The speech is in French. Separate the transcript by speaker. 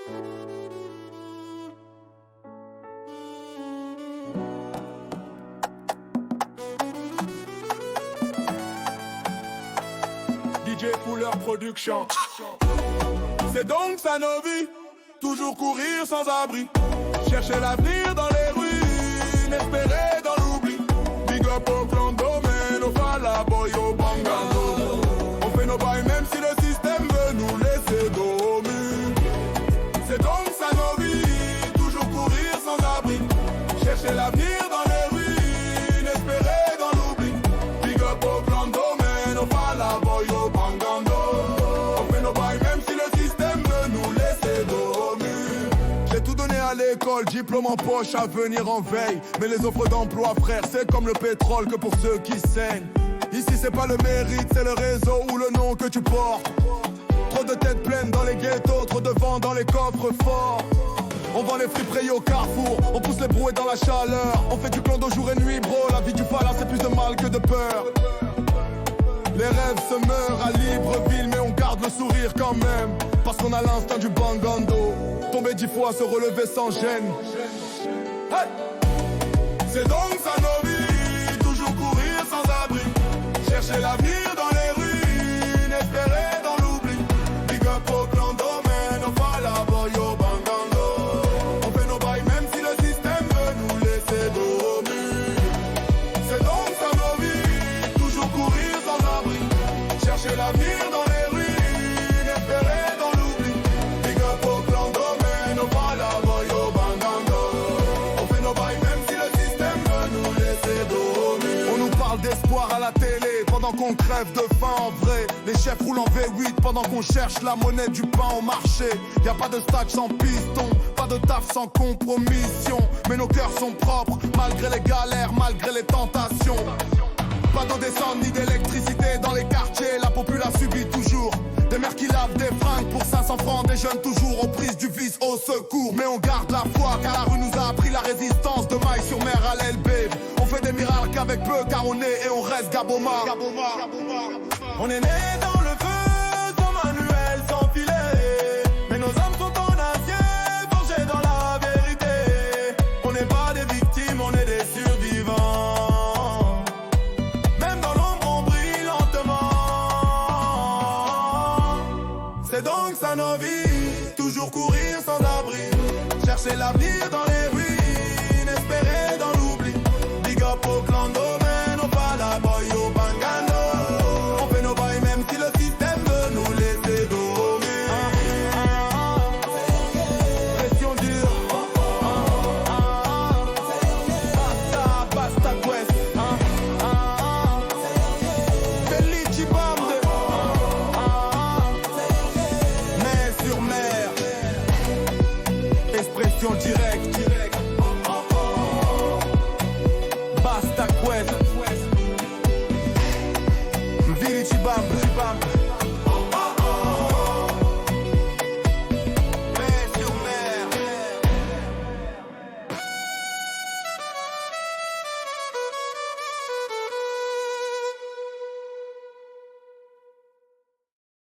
Speaker 1: DJ Fuller Production. C'est donc ça nos vies, toujours courir sans abri, chercher l'avenir dans les ruines, espérer dans l'oubli. Big up au clan domaine, au Falaboy, au Bangano. On fait nos bails même si le système veut nous laisser dormir. C'est donc ça nos vies, toujours courir sans abri, chercher l'avenir dans les ruines, espérer dans l'oubli. Big up au clan domaine, au Falaboy, au Bangano. On fait nos bails même si le système veut nous laisser dormir. J'ai tout donné à l'école, diplôme en poche, avenir en veille. Mais les offres d'emploi, frère, c'est comme le pétrole que pour ceux qui saignent. Ici c'est pas le mérite, c'est le réseau ou le nom que tu portes. Trop de têtes pleines dans les ghettos, trop de vent dans les coffres forts. On vend les friperies au carrefour, on pousse les brouets dans la chaleur. On fait du clodo jour et nuit bro, la vie du palace c'est plus de mal que de peur. Les rêves se meurent à Libreville mais on garde le sourire quand même. Parce qu'on a l'instinct du bangando, tomber 10 fois, se relever sans gêne. Hey! C'est donc ça nos vies, toujours courir sans abri, chercher l'avenir dans les ruines, espérer dans l'oubli. Big up au clan domaine, au Falaboy, au Bangando. On fait nos bails même si le système veut nous laisser dormir. C'est donc ça nos vies, toujours courir sans abri, chercher l'avenir dans les ruines, espérer dans l'oubli. Big up au clan domaine, au Falaboy, au Bangando. On fait nos bails même si le système veut nous laisser dormir. On nous parle d'espoir à la télé pendant qu'on crève de faim en vrai. Les chefs roulent en V8 pendant qu'on cherche la monnaie du pain au marché. Y a pas de stage sans piston, pas de taf sans compromission. Mais nos cœurs sont propres, malgré les galères, malgré les tentations. Pas d'eau descente ni d'électricité dans les quartiers, la populace subit toujours. Des mères qui lavent des fringues pour 500 francs, des jeunes toujours aux prises du vice au secours. Mais on garde la foi car la rue nous a appris la résistance. De maille sur mer à l'LB, on fait des miracles avec peu car on est et on reste Gaboma. On est né dans le feu, sans manuel, sans filet. Mais nos âmes sont en acier, forgées dans la vérité. On n'est pas des victimes, on est des survivants. Même dans l'ombre on brille lentement. C'est donc ça nos vies, toujours courir sans abri, chercher l'avenir dans les rues.